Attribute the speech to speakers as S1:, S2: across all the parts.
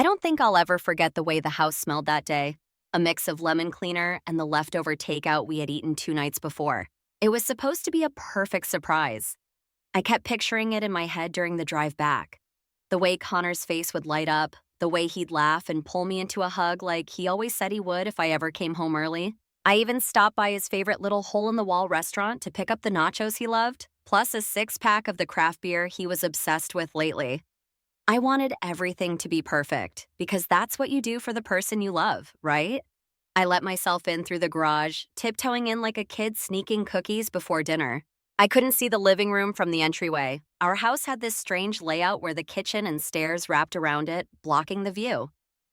S1: I don't think I'll ever forget the way the house smelled that day. A mix of lemon cleaner and the leftover takeout we had eaten 2 nights before. It was supposed to be a perfect surprise. I kept picturing it in my head during the drive back. The way Connor's face would light up, the way he'd laugh and pull me into a hug like he always said he would if I ever came home early. I even stopped by his favorite little hole-in-the-wall restaurant to pick up the nachos he loved, plus a six-pack of the craft beer he was obsessed with lately. I wanted everything to be perfect, because that's what you do for the person you love, right? I let myself in through the garage, tiptoeing in like a kid sneaking cookies before dinner. I couldn't see the living room from the entryway. Our house had this strange layout where the kitchen and stairs wrapped around it, blocking the view.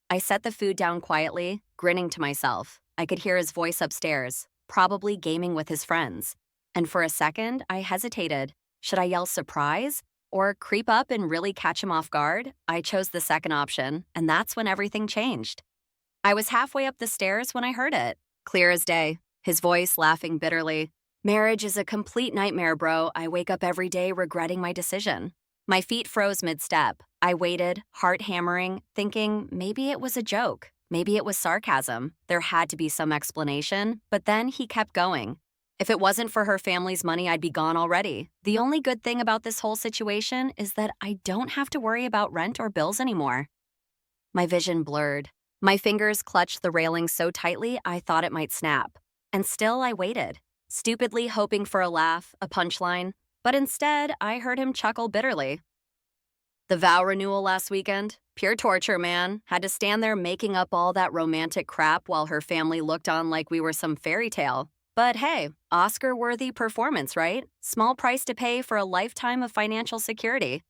S1: I set the food down quietly, grinning to myself. I could hear his voice upstairs, probably gaming with his friends. And for a second, I hesitated. Should I yell surprise? Or creep up and really catch him off guard? I chose the second option, and that's when everything changed. I was halfway up the stairs when I heard it. Clear as day, his voice laughing bitterly. Marriage is a complete nightmare, bro. I wake up every day regretting my decision. My feet froze mid-step. I waited, heart hammering, thinking maybe it was a joke. Maybe it was sarcasm. There had to be some explanation, but then he kept going. If it wasn't for her family's money, I'd be gone already. The only good thing about this whole situation is that I don't have to worry about rent or bills anymore. My vision blurred. My fingers clutched the railing so tightly I thought it might snap. And still I waited, stupidly hoping for a laugh, a punchline, but instead I heard him chuckle bitterly. The vow renewal last weekend? Pure torture, man. Had to stand there making up all that romantic crap while her family looked on like we were some fairy tale. But hey, Oscar-worthy performance, right? Small price to pay for a lifetime of financial security.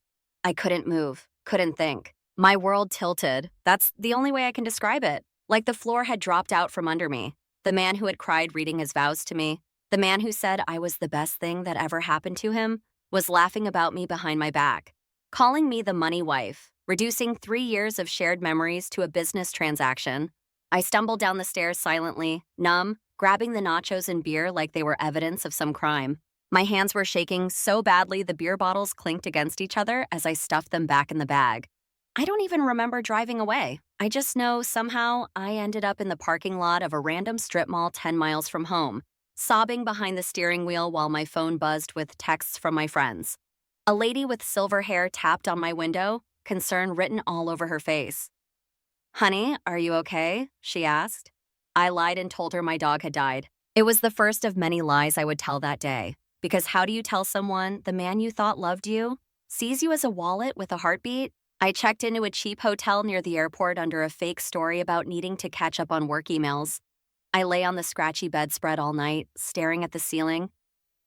S1: I couldn't move, couldn't think. My world tilted. That's the only way I can describe it. Like the floor had dropped out from under me. The man who had cried reading his vows to me, the man who said I was the best thing that ever happened to him, was laughing about me behind my back, calling me the money wife, reducing 3 years of shared memories to a business transaction. I stumbled down the stairs silently, numb, grabbing the nachos and beer like they were evidence of some crime. My hands were shaking so badly the beer bottles clinked against each other as I stuffed them back in the bag. I don't even remember driving away. I just know somehow I ended up in the parking lot of a random strip mall 10 miles from home, sobbing behind the steering wheel while my phone buzzed with texts from my friends. A lady with silver hair tapped on my window, concern written all over her face. "Honey, are you okay?" she asked. I lied and told her my dog had died. It was the first of many lies I would tell that day. Because how do you tell someone the man you thought loved you sees you as a wallet with a heartbeat? I checked into a cheap hotel near the airport under a fake story about needing to catch up on work emails. I lay on the scratchy bedspread all night, staring at the ceiling,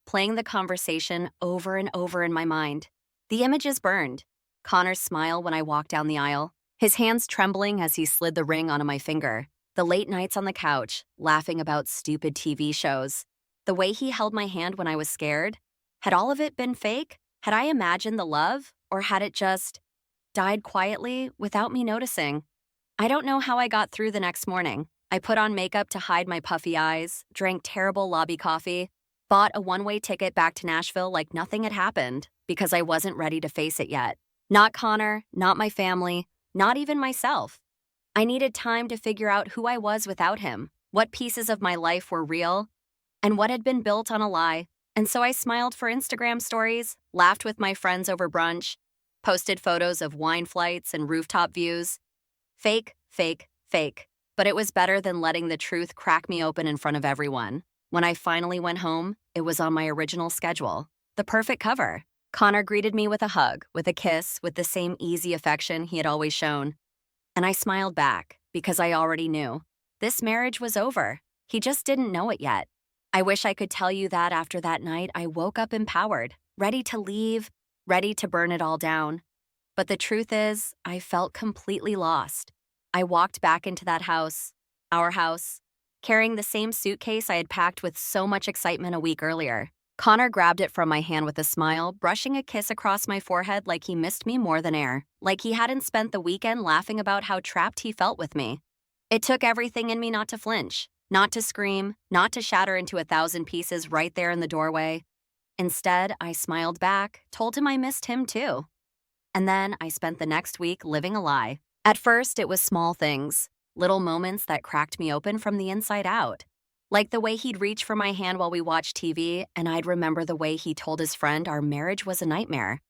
S1: playing the conversation over and over in my mind. The images burned. Connor's smile when I walked down the aisle, his hands trembling as he slid the ring onto my finger. The late nights on the couch, laughing about stupid TV shows. The way he held my hand when I was scared. Had all of it been fake? Had I imagined the love? Or had it just died quietly without me noticing? I don't know how I got through the next morning. I put on makeup to hide my puffy eyes, drank terrible lobby coffee, bought a one-way ticket back to Nashville like nothing had happened because I wasn't ready to face it yet. Not Connor, not my family, not even myself. I needed time to figure out who I was without him, what pieces of my life were real, and what had been built on a lie. And so I smiled for Instagram stories, laughed with my friends over brunch, posted photos of wine flights and rooftop views. Fake, fake, fake. But it was better than letting the truth crack me open in front of everyone. When I finally went home, it was on my original schedule. The perfect cover. Connor greeted me with a hug, with a kiss, with the same easy affection he had always shown. And I smiled back, because I already knew. This marriage was over. He just didn't know it yet. I wish I could tell you that after that night I woke up empowered, ready to leave, ready to burn it all down. But the truth is, I felt completely lost. I walked back into that house, our house, carrying the same suitcase I had packed with so much excitement a week earlier. Connor grabbed it from my hand with a smile, brushing a kiss across my forehead like he missed me more than air, like he hadn't spent the weekend laughing about how trapped he felt with me. It took everything in me not to flinch, not to scream, not to shatter into 1,000 pieces right there in the doorway. Instead, I smiled back, told him I missed him too. And then I spent the next week living a lie, At first, it was small things, little moments that cracked me open from the inside out. Like the way he'd reach for my hand while we watched TV, and I'd remember the way he told his friend our marriage was a nightmare.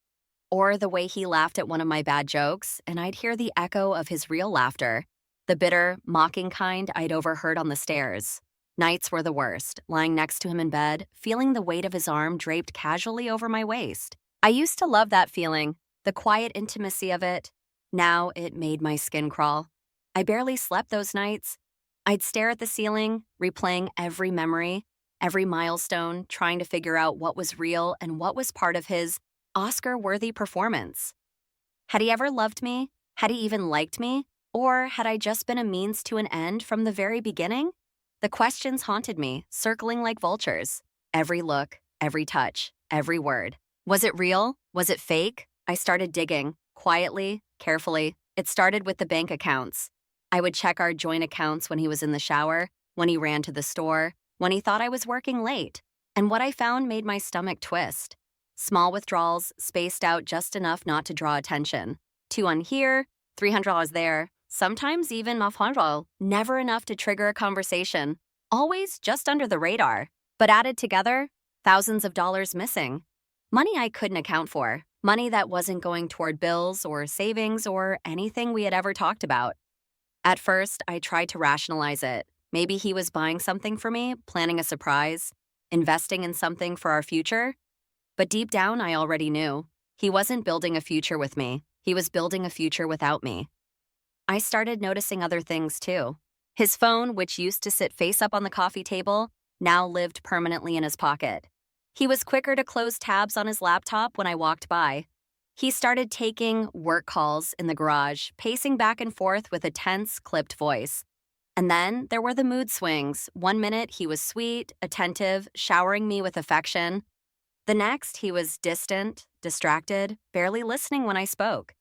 S1: Or the way he laughed at one of my bad jokes, and I'd hear the echo of his real laughter, the bitter, mocking kind I'd overheard on the stairs. Nights were the worst, lying next to him in bed, feeling the weight of his arm draped casually over my waist. I used to love that feeling, the quiet intimacy of it. Now it made my skin crawl. I barely slept those nights. I'd stare at the ceiling, replaying every memory, every milestone, trying to figure out what was real and what was part of his Oscar-worthy performance. Had he ever loved me? Had he even liked me? Or had I just been a means to an end from the very beginning? The questions haunted me, circling like vultures. Every look, every touch, every word. Was it real? Was it fake? I started digging, quietly, carefully. It started with the bank accounts. I would check our joint accounts when he was in the shower, when he ran to the store, when he thought I was working late. And what I found made my stomach twist. Small withdrawals, spaced out just enough not to draw attention. 200 here, $300 there, sometimes even $100, never enough to trigger a conversation. Always just under the radar. But added together, thousands of dollars missing. Money I couldn't account for. Money that wasn't going toward bills or savings or anything we had ever talked about. At first, I tried to rationalize it. Maybe he was buying something for me, planning a surprise, investing in something for our future. But deep down, I already knew. He wasn't building a future with me. He was building a future without me. I started noticing other things, too. His phone, which used to sit face up on the coffee table, now lived permanently in his pocket. He was quicker to close tabs on his laptop when I walked by. He started taking work calls in the garage, pacing back and forth with a tense, clipped voice. And then there were the mood swings. 1 minute, he was sweet, attentive, showering me with affection. The next, he was distant, distracted, barely listening when I spoke.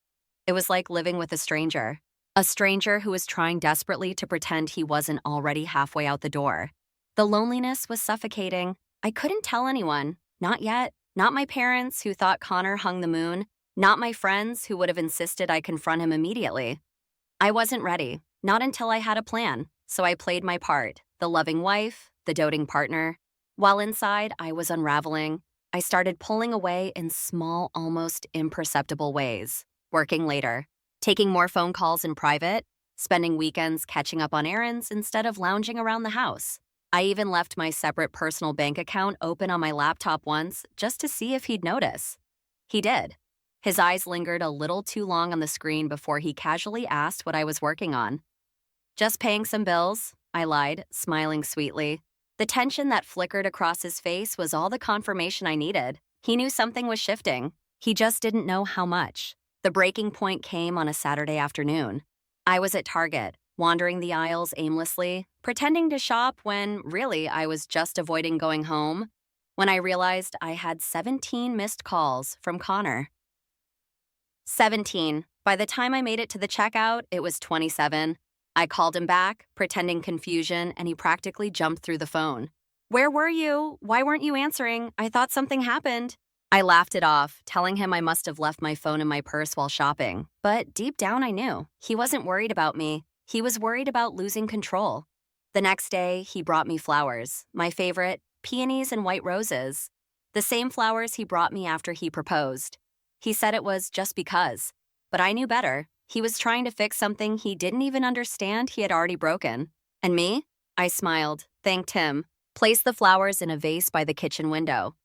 S1: It was like living with a stranger who was trying desperately to pretend he wasn't already halfway out the door. The loneliness was suffocating. I couldn't tell anyone, not yet, not my parents who thought Connor hung the moon, not my friends who would have insisted I confront him immediately. I wasn't ready, not until I had a plan, so I played my part, the loving wife, the doting partner. While inside, I was unraveling. I started pulling away in small, almost imperceptible ways, working later, taking more phone calls in private, spending weekends catching up on errands instead of lounging around the house. I even left my separate personal bank account open on my laptop once just to see if he'd notice. He did. His eyes lingered a little too long on the screen before he casually asked what I was working on. Just paying some bills, I lied, smiling sweetly. The tension that flickered across his face was all the confirmation I needed. He knew something was shifting. He just didn't know how much. The breaking point came on a Saturday afternoon. I was at Target, wandering the aisles aimlessly, pretending to shop when, really, I was just avoiding going home, when I realized I had 17 missed calls from Connor. 17. By the time I made it to the checkout, it was 27. I called him back, pretending confusion, and he practically jumped through the phone. "Where were you? Why weren't you answering? I thought something happened." I laughed it off, telling him I must have left my phone in my purse while shopping. But deep down I knew. He wasn't worried about me. He was worried about losing control. The next day, he brought me flowers. My favorite, peonies and white roses. The same flowers he brought me after he proposed. He said it was just because. But I knew better. He was trying to fix something he didn't even understand he had already broken. And me? I smiled, thanked him, placed the flowers in a vase by the kitchen window.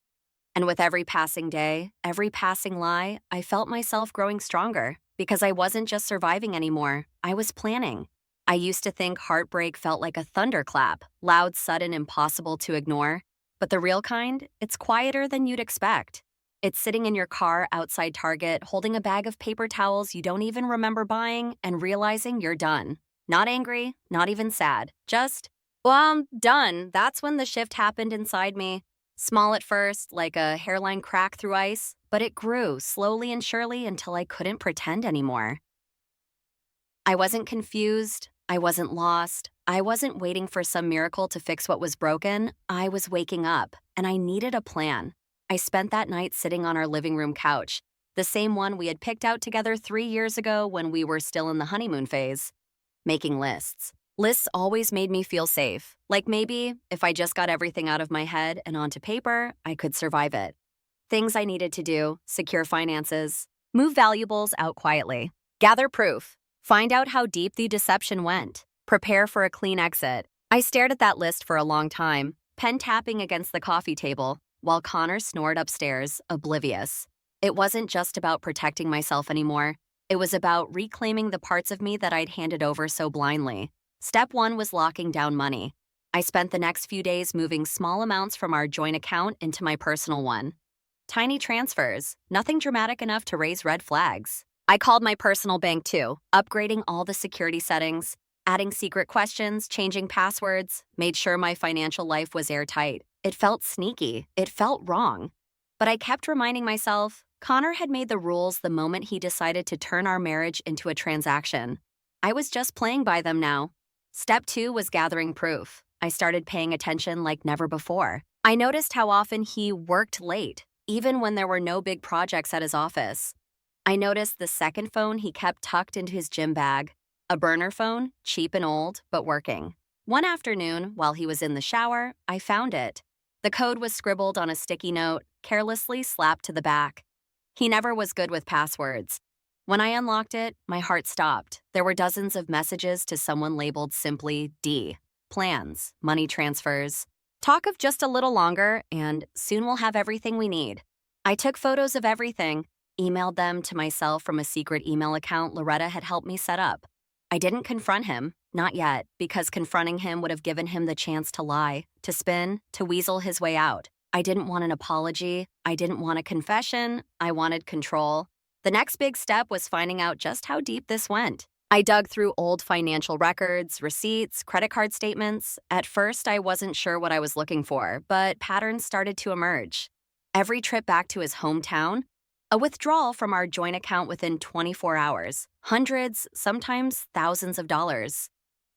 S1: And with every passing day, every passing lie, I felt myself growing stronger because I wasn't just surviving anymore. I was planning. I used to think heartbreak felt like a thunderclap, loud, sudden, impossible to ignore. But the real kind, it's quieter than you'd expect. It's sitting in your car outside Target, holding a bag of paper towels you don't even remember buying and realizing you're done. Not angry, not even sad. Just, well, I'm done. That's when the shift happened inside me. Small at first, like a hairline crack through ice, but it grew slowly and surely until I couldn't pretend anymore. I wasn't confused. I wasn't lost. I wasn't waiting for some miracle to fix what was broken. I was waking up, and I needed a plan. I spent that night sitting on our living room couch, the same one we had picked out together 3 years ago when we were still in the honeymoon phase. Making lists. Lists always made me feel safe, like maybe if I just got everything out of my head and onto paper, I could survive it. Things I needed to do: secure finances, move valuables out quietly, gather proof, find out how deep the deception went, prepare for a clean exit. I stared at that list for a long time, pen tapping against the coffee table, while Connor snored upstairs, oblivious. It wasn't just about protecting myself anymore. It was about reclaiming the parts of me that I'd handed over so blindly. Step 1 was locking down money. I spent the next few days moving small amounts from our joint account into my personal one. Tiny transfers, nothing dramatic enough to raise red flags. I called my personal bank too, upgrading all the security settings, adding secret questions, changing passwords, made sure my financial life was airtight. It felt sneaky. It felt wrong. But I kept reminding myself, Connor had made the rules the moment he decided to turn our marriage into a transaction. I was just playing by them now. Step 2 was gathering proof. I started paying attention like never before. I noticed how often he worked late, even when there were no big projects at his office. I noticed the second phone he kept tucked into his gym bag, a burner phone, cheap and old, but working. One afternoon, while he was in the shower, I found it. The code was scribbled on a sticky note, carelessly slapped to the back. He never was good with passwords. When I unlocked it, my heart stopped. There were dozens of messages to someone labeled simply D. Plans, money transfers. Talk of just a little longer, and soon we'll have everything we need. I took photos of everything, emailed them to myself from a secret email account Loretta had helped me set up. I didn't confront him, not yet, because confronting him would have given him the chance to lie, to spin, to weasel his way out. I didn't want an apology. I didn't want a confession. I wanted control. The next big step was finding out just how deep this went. I dug through old financial records, receipts, credit card statements. At first, I wasn't sure what I was looking for, but patterns started to emerge. Every trip back to his hometown, a withdrawal from our joint account within 24 hours, hundreds, sometimes thousands of dollars.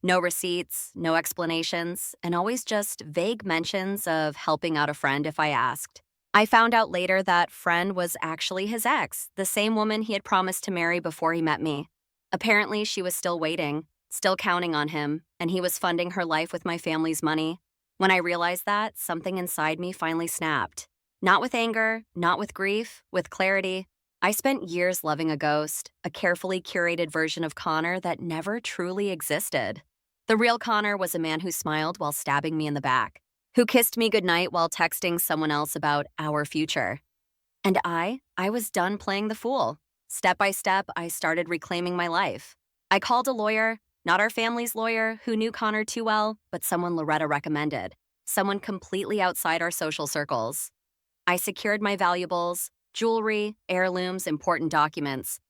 S1: No receipts, no explanations, and always just vague mentions of helping out a friend if I asked. I found out later that friend was actually his ex, the same woman he had promised to marry before he met me. Apparently, she was still waiting, still counting on him, and he was funding her life with my family's money. When I realized that, something inside me finally snapped. Not with anger, not with grief, with clarity. I spent years loving a ghost, a carefully curated version of Connor that never truly existed. The real Connor was a man who smiled while stabbing me in the back, who kissed me goodnight while texting someone else about our future. And I was done playing the fool. Step by step, I started reclaiming my life. I called a lawyer, not our family's lawyer who knew Connor too well, but someone Loretta recommended, someone completely outside our social circles. I secured my valuables, jewelry, heirlooms, important documents,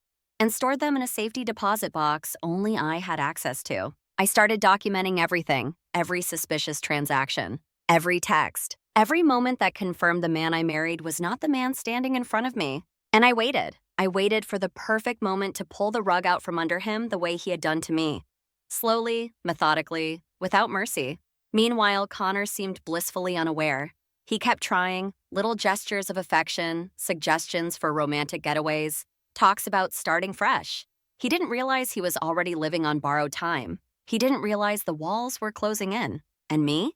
S1: and stored them in a safety deposit box only I had access to. I started documenting everything, every suspicious transaction, every text, every moment that confirmed the man I married was not the man standing in front of me. And I waited. I waited for the perfect moment to pull the rug out from under him the way he had done to me. Slowly, methodically, without mercy. Meanwhile, Connor seemed blissfully unaware. He kept trying, little gestures of affection, suggestions for romantic getaways, talks about starting fresh. He didn't realize he was already living on borrowed time. He didn't realize the walls were closing in. And me?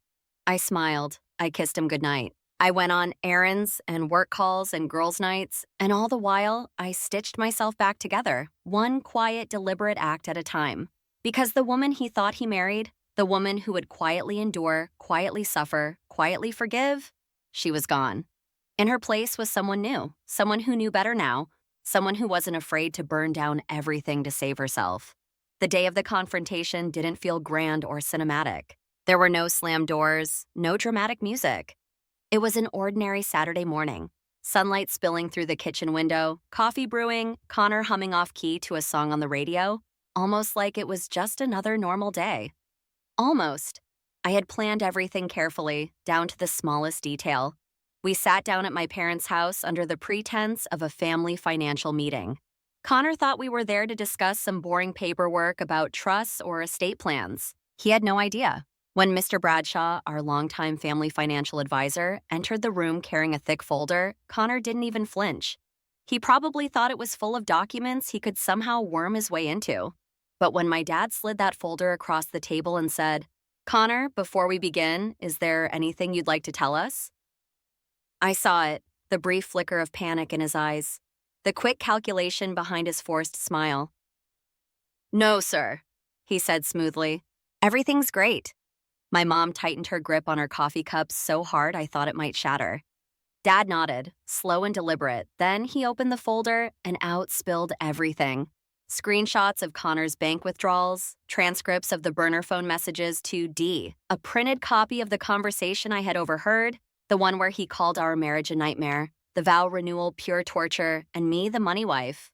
S1: I smiled. I kissed him goodnight. I went on errands and work calls and girls' nights, and all the while, I stitched myself back together, one quiet, deliberate act at a time. Because the woman he thought he married, the woman who would quietly endure, quietly suffer, quietly forgive, she was gone. In her place was someone new, someone who knew better now, someone who wasn't afraid to burn down everything to save herself. The day of the confrontation didn't feel grand or cinematic. There were no slammed doors, no dramatic music. It was an ordinary Saturday morning. Sunlight spilling through the kitchen window, coffee brewing, Connor humming off key to a song on the radio, almost like it was just another normal day. Almost. I had planned everything carefully, down to the smallest detail. We sat down at my parents' house under the pretense of a family financial meeting. Connor thought we were there to discuss some boring paperwork about trusts or estate plans. He had no idea. When Mr. Bradshaw, our longtime family financial advisor, entered the room carrying a thick folder, Connor didn't even flinch. He probably thought it was full of documents he could somehow worm his way into. But when my dad slid that folder across the table and said, "Connor, before we begin, is there anything you'd like to tell us?" I saw it, the brief flicker of panic in his eyes, the quick calculation behind his forced smile. "No, sir," he said smoothly. "Everything's great." My mom tightened her grip on her coffee cup so hard I thought it might shatter. Dad nodded, slow and deliberate. Then he opened the folder and out spilled everything. Screenshots of Connor's bank withdrawals, transcripts of the burner phone messages to D, a printed copy of the conversation I had overheard, the one where he called our marriage a nightmare, the vow renewal pure torture, and me the money wife.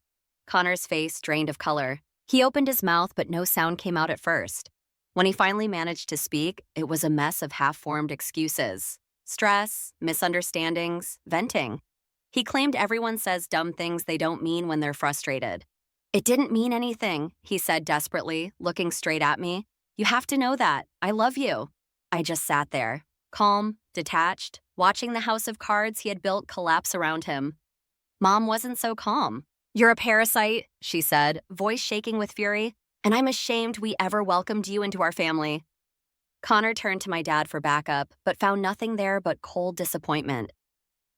S1: Connor's face drained of color. He opened his mouth, but no sound came out at first. When he finally managed to speak, it was a mess of half-formed excuses. Stress, misunderstandings, venting. He claimed everyone says dumb things they don't mean when they're frustrated. "It didn't mean anything," he said desperately, looking straight at me. "You have to know that. I love you." I just sat there, calm, detached, watching the house of cards he had built collapse around him. Mom wasn't so calm. "You're a parasite," she said, voice shaking with fury, "and I'm ashamed we ever welcomed you into our family." Connor turned to my dad for backup, but found nothing there but cold disappointment.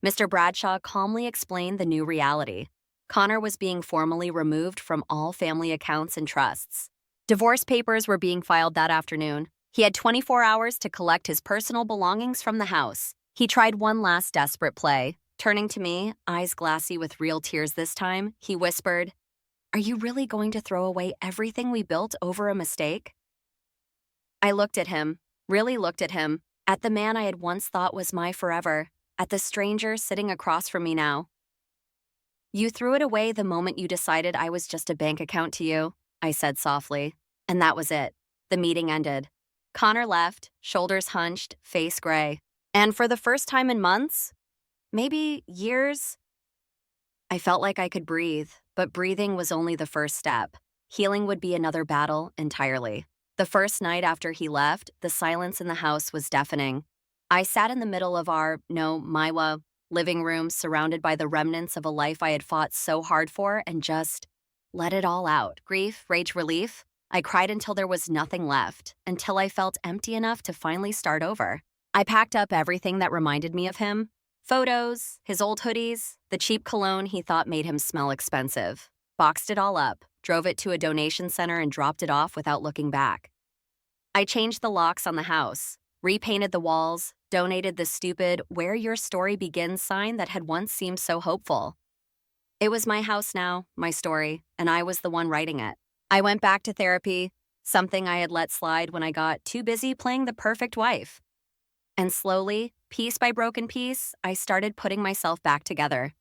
S1: Mr. Bradshaw calmly explained the new reality. Connor was being formally removed from all family accounts and trusts. Divorce papers were being filed that afternoon. He had 24 hours to collect his personal belongings from the house. He tried one last desperate play. Turning to me, eyes glassy with real tears this time, he whispered, "Are you really going to throw away everything we built over a mistake?" I looked at him, really looked at him, at the man I had once thought was my forever, at the stranger sitting across from me now. "You threw it away the moment you decided I was just a bank account to you," I said softly. And that was it. The meeting ended. Connor left, shoulders hunched, face gray. And for the first time in months, maybe years, I felt like I could breathe, but breathing was only the first step. Healing would be another battle entirely. The first night after he left, the silence in the house was deafening. I sat in the middle of my living room, surrounded by the remnants of a life I had fought so hard for, and just let it all out. Grief, rage, relief. I cried until there was nothing left, until I felt empty enough to finally start over. I packed up everything that reminded me of him. Photos, his old hoodies, the cheap cologne he thought made him smell expensive. Boxed it all up, drove it to a donation center and dropped it off without looking back. I changed the locks on the house, repainted the walls, donated the stupid "Where Your Story Begins" sign that had once seemed so hopeful. It was my house now, my story, and I was the one writing it. I went back to therapy, something I had let slide when I got too busy playing the perfect wife. And slowly, piece by broken piece, I started putting myself back together.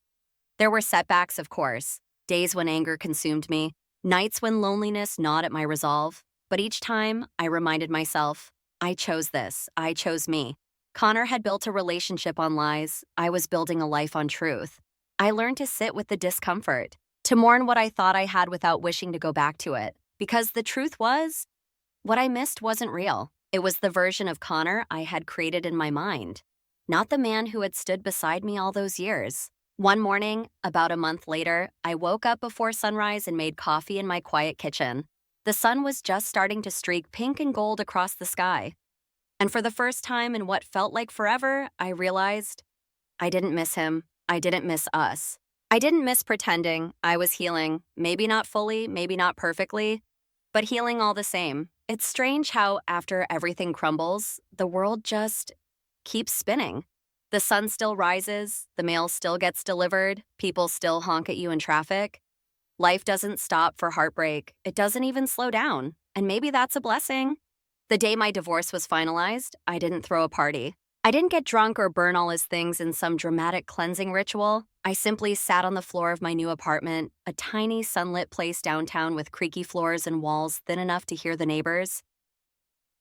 S1: There were setbacks, of course, days when anger consumed me, nights when loneliness gnawed at my resolve, but each time I reminded myself, I chose this, I chose me. Connor had built a relationship on lies, I was building a life on truth. I learned to sit with the discomfort, to mourn what I thought I had without wishing to go back to it, because the truth was, what I missed wasn't real. It was the version of Connor I had created in my mind, not the man who had stood beside me all those years. One morning, about a month later, I woke up before sunrise and made coffee in my quiet kitchen. The sun was just starting to streak pink and gold across the sky. And for the first time in what felt like forever, I realized I didn't miss him. I didn't miss us. I didn't miss pretending I was healing, maybe not fully, maybe not perfectly, but healing all the same. It's strange how, after everything crumbles, the world just keeps spinning. The sun still rises, the mail still gets delivered, people still honk at you in traffic. Life doesn't stop for heartbreak. It doesn't even slow down. And maybe that's a blessing. The day my divorce was finalized, I didn't throw a party. I didn't get drunk or burn all his things in some dramatic cleansing ritual. I simply sat on the floor of my new apartment, a tiny sunlit place downtown with creaky floors and walls thin enough to hear the neighbors,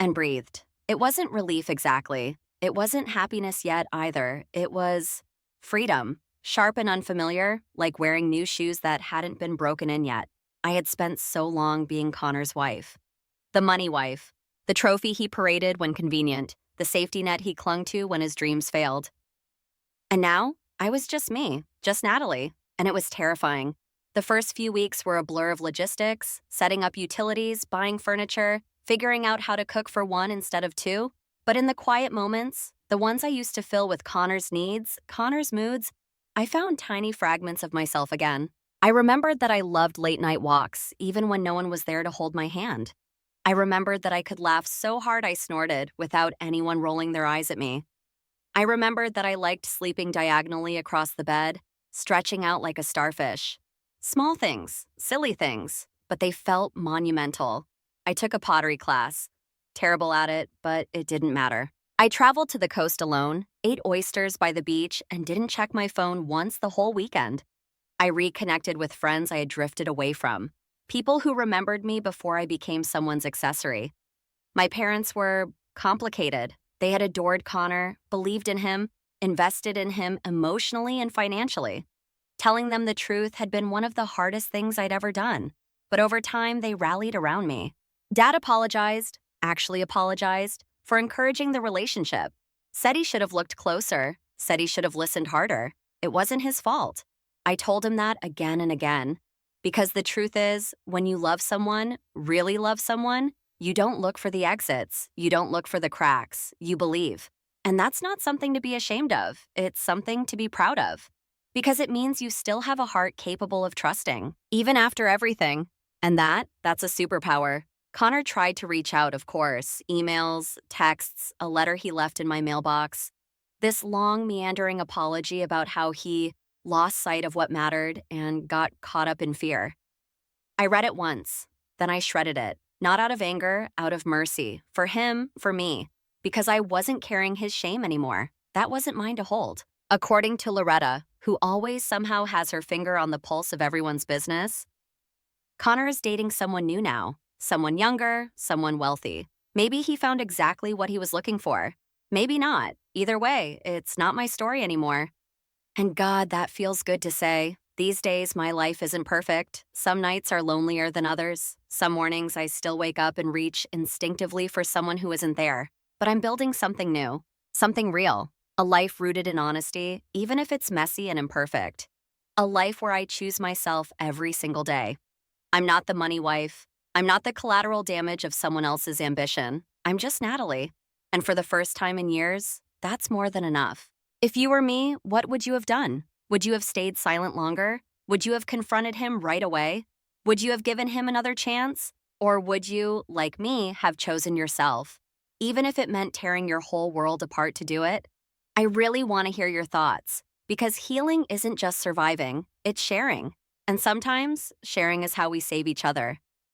S1: and breathed. It wasn't relief exactly. It wasn't happiness yet either. It was freedom, sharp and unfamiliar, like wearing new shoes that hadn't been broken in yet. I had spent so long being Connor's wife. The money wife. The trophy he paraded when convenient. The safety net he clung to when his dreams failed. And now, I was just me, just Natalie. and it was terrifying. The first few weeks were a blur of logistics, setting up utilities, buying furniture, figuring out how to cook for one instead of two. But in the quiet moments, the ones I used to fill with Connor's needs, Connor's moods, I found tiny fragments of myself again. I remembered that I loved late night walks, even when no one was there to hold my hand. I remembered that I could laugh so hard I snorted without anyone rolling their eyes at me. I remembered that I liked sleeping diagonally across the bed, stretching out like a starfish. Small things, silly things, but they felt monumental. I took a pottery class. Terrible at it, but it didn't matter. I traveled to the coast alone, ate oysters by the beach, and didn't check my phone once the whole weekend. I reconnected with friends I had drifted away from, people who remembered me before I became someone's accessory. My parents were complicated. They had adored Connor, believed in him, invested in him emotionally and financially. Telling them the truth had been one of the hardest things I'd ever done, but over time they rallied around me. Dad apologized, actually apologized, for encouraging the relationship. Said he should have looked closer, said he should have listened harder. It wasn't his fault. I told him that again and again. Because the truth is, when you love someone, really love someone, you don't look for the exits, you don't look for the cracks, you believe. And that's not something to be ashamed of, it's something to be proud of. Because it means you still have a heart capable of trusting, even after everything. And that's a superpower. Connor tried to reach out, of course, emails, texts, a letter he left in my mailbox. This long, meandering apology about how he lost sight of what mattered and got caught up in fear. I read it once, then I shredded it, not out of anger, out of mercy, for him, for me, because I wasn't carrying his shame anymore. That wasn't mine to hold. According to Loretta, who always somehow has her finger on the pulse of everyone's business, Connor is dating someone new now, someone younger, someone wealthy. Maybe he found exactly what he was looking for. Maybe not. Either way, it's not my story anymore. And God, that feels good to say. These days, my life isn't perfect. Some nights are lonelier than others. Some mornings I still wake up and reach instinctively for someone who isn't there. But I'm building something new, something real. A life rooted in honesty, even if it's messy and imperfect. A life where I choose myself every single day. I'm not the money wife. I'm not the collateral damage of someone else's ambition. I'm just Natalie. And for the first time in years, that's more than enough. If you were me, what would you have done? Would you have stayed silent longer? Would you have confronted him right away? Would you have given him another chance? Or would you, like me, have chosen yourself? Even if it meant tearing your whole world apart to do it? I really want to hear your thoughts, because healing isn't just surviving, it's sharing. And sometimes, sharing is how we save each other.